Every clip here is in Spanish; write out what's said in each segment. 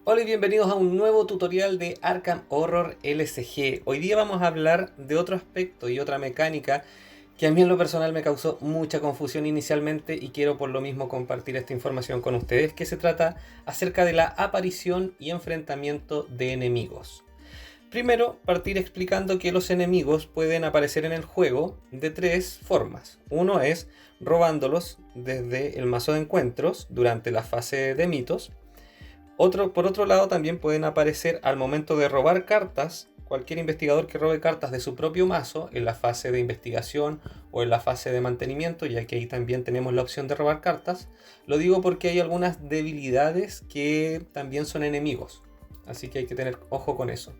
Hola y bienvenidos a un nuevo tutorial de Arkham Horror LCG. Hoy día vamos a hablar de otro aspecto y otra mecánica que a mí en lo personal me causó mucha confusión inicialmente y quiero por lo mismo compartir esta información con ustedes, que se trata acerca de la aparición y enfrentamiento de enemigos. Primero, partir explicando que los enemigos pueden aparecer en el juego de tres formas. Uno es robándolos desde el mazo de encuentros durante la fase de mitos. Por otro lado, también pueden aparecer al momento de robar cartas. Cualquier investigador que robe cartas de su propio mazo en la fase de investigación o en la fase de mantenimiento, ya que ahí también tenemos la opción de robar cartas. Lo digo porque hay algunas debilidades que también son enemigos, así que hay que tener ojo con eso.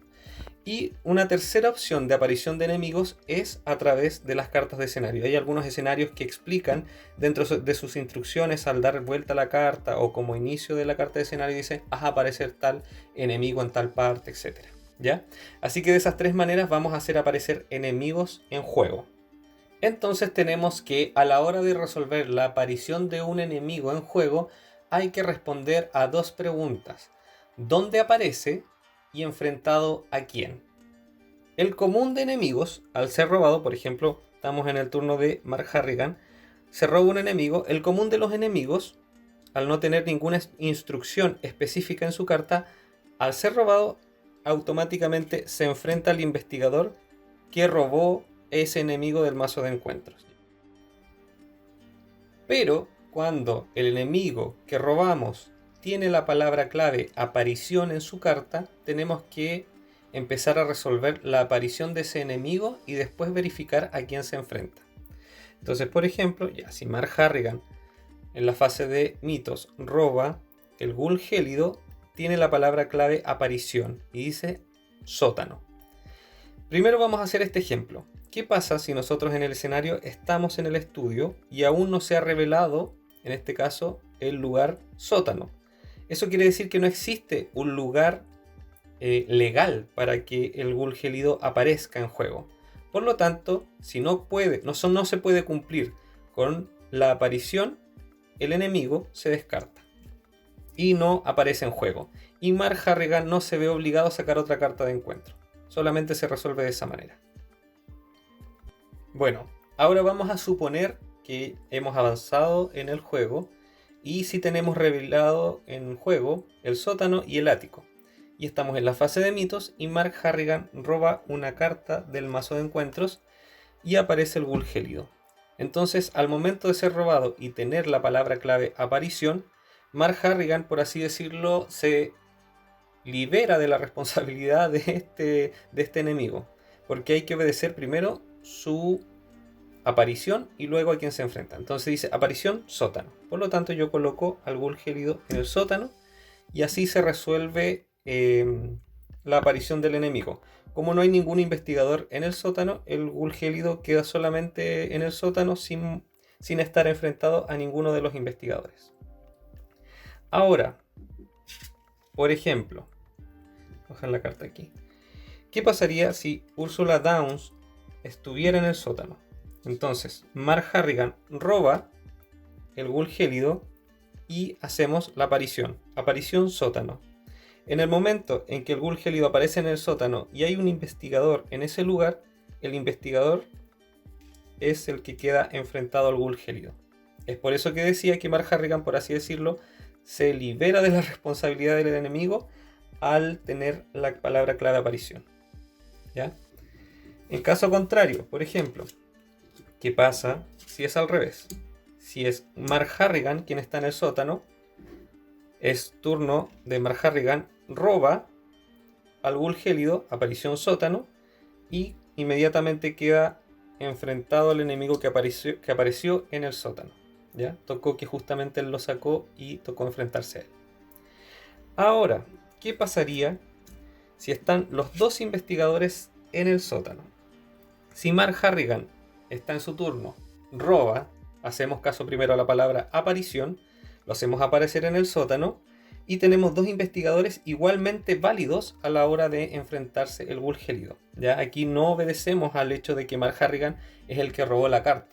Y una tercera opción de aparición de enemigos es a través de las cartas de escenario. Hay algunos escenarios que explican dentro de sus instrucciones al dar vuelta a la carta o como inicio de la carta de escenario dice haz aparecer tal enemigo en tal parte, etc. ¿Ya? Así que de esas tres maneras vamos a hacer aparecer enemigos en juego. Entonces tenemos que a la hora de resolver la aparición de un enemigo en juego hay que responder a dos preguntas. ¿Dónde aparece? Y enfrentado a quién. El común de enemigos, al ser robado, por ejemplo, estamos en el turno de Mark Harrigan, se roba un enemigo. El común de los enemigos, al no tener ninguna instrucción específica en su carta, al ser robado, automáticamente se enfrenta al investigador que robó ese enemigo del mazo de encuentros. Pero cuando el enemigo que robamos tiene la palabra clave aparición en su carta, tenemos que empezar a resolver la aparición de ese enemigo y después verificar a quién se enfrenta. Entonces, por ejemplo, si Mark Harrigan en la fase de mitos roba el ghoul gélido, tiene la palabra clave aparición y dice sótano. Primero vamos a hacer este ejemplo. ¿Qué pasa si nosotros en el escenario estamos en el estudio y aún no se ha revelado, en este caso, el lugar sótano? Eso quiere decir que no existe un lugar legal para que el ghoul gélido aparezca en juego. Por lo tanto, si no se puede cumplir con la aparición, el enemigo se descarta y no aparece en juego. Y Mark Harrigan no se ve obligado a sacar otra carta de encuentro. Solamente se resuelve de esa manera. Bueno, ahora vamos a suponer que hemos avanzado en el juego y si tenemos revelado en juego el sótano y el ático. Y estamos en la fase de mitos y Mark Harrigan roba una carta del mazo de encuentros y aparece el ghoul gélido. Entonces, al momento de ser robado y tener la palabra clave aparición, Mark Harrigan, por así decirlo, se libera de la responsabilidad de este enemigo. Porque hay que obedecer primero su aparición y luego a quien se enfrenta. Entonces dice aparición sótano. Por lo tanto yo coloco al ghoul gélido en el sótano y así se resuelve la aparición del enemigo. Como no hay ningún investigador en el sótano, el ghoul gélido queda solamente en el sótano sin estar enfrentado a ninguno de los investigadores. Ahora, por ejemplo, voy a dejar la carta aquí. ¿Qué pasaría si Ursula Downs estuviera en el sótano? Entonces, Mark Harrigan roba el ghoul gélido y hacemos la aparición. Aparición sótano. En el momento en que el ghoul gélido aparece en el sótano y hay un investigador en ese lugar, el investigador es el que queda enfrentado al ghoul gélido. Es por eso que decía que Mark Harrigan, por así decirlo, se libera de la responsabilidad del enemigo al tener la palabra clave aparición. ¿Ya? En caso contrario, por ejemplo, ¿qué pasa si es al revés? Si es Mark Harrigan quien está en el sótano, es turno de Mark Harrigan, roba al ghoul gélido, aparición sótano, y inmediatamente queda enfrentado al enemigo que apareció en el sótano. ¿Ya? Tocó que justamente él lo sacó y tocó enfrentarse a él. Ahora, ¿qué pasaría si están los dos investigadores en el sótano? Si Mark Harrigan está en su turno, roba, hacemos caso primero a la palabra aparición, lo hacemos aparecer en el sótano y tenemos dos investigadores igualmente válidos a la hora de enfrentarse el ghoul gélido. ¿Ya? Aquí no obedecemos al hecho de que Mark Harrigan es el que robó la carta.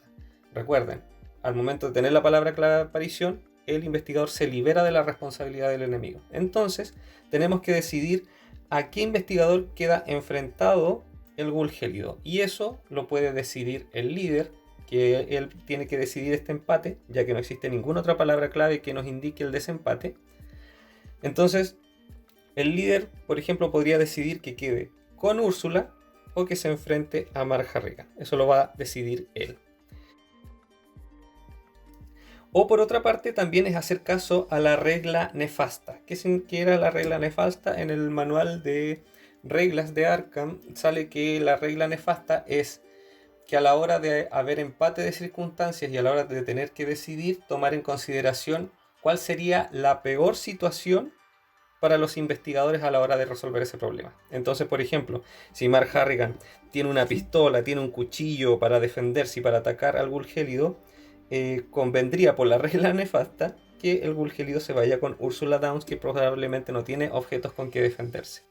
Recuerden, al momento de tener la palabra clave aparición, el investigador se libera de la responsabilidad del enemigo. Entonces, tenemos que decidir a qué investigador queda enfrentado el ghoul gélido. Y eso lo puede decidir el líder, que él tiene que decidir este empate, ya que no existe ninguna otra palabra clave que nos indique el desempate. Entonces, el líder, por ejemplo, podría decidir que quede con Úrsula o que se enfrente a Mark Harrigan. Eso lo va a decidir él. O por otra parte, también es hacer caso a la regla nefasta. ¿Qué era la regla nefasta? En el manual de reglas de Arkham sale que la regla nefasta es que a la hora de haber empate de circunstancias y a la hora de tener que decidir, tomar en consideración cuál sería la peor situación para los investigadores a la hora de resolver ese problema. Entonces, por ejemplo, si Mark Harrigan tiene una pistola, tiene un cuchillo para defenderse y para atacar al ghoul gélido, convendría por la regla nefasta que el ghoul gélido se vaya con Ursula Downs, que probablemente no tiene objetos con que defenderse,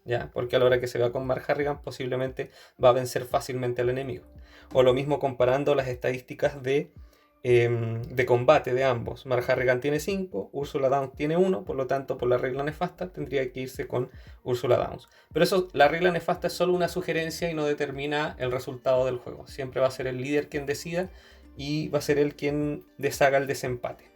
¿ya? Porque a la hora que se va con Mark Harrigan posiblemente va a vencer fácilmente al enemigo. O lo mismo comparando las estadísticas de combate de ambos. Mark Harrigan tiene 5, Ursula Downs tiene 1, por lo tanto por la regla nefasta tendría que irse con Ursula Downs. Pero eso, la regla nefasta es solo una sugerencia y no determina el resultado del juego. Siempre va a ser el líder quien decida y va a ser él quien deshaga el desempate.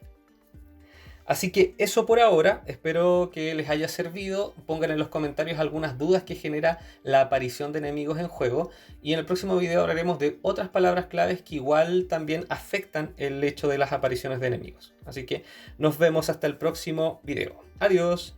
Así que eso por ahora, espero que les haya servido. Pongan en los comentarios algunas dudas que genera la aparición de enemigos en juego. Y en el próximo video hablaremos de otras palabras claves que igual también afectan el hecho de las apariciones de enemigos. Así que nos vemos hasta el próximo video. Adiós.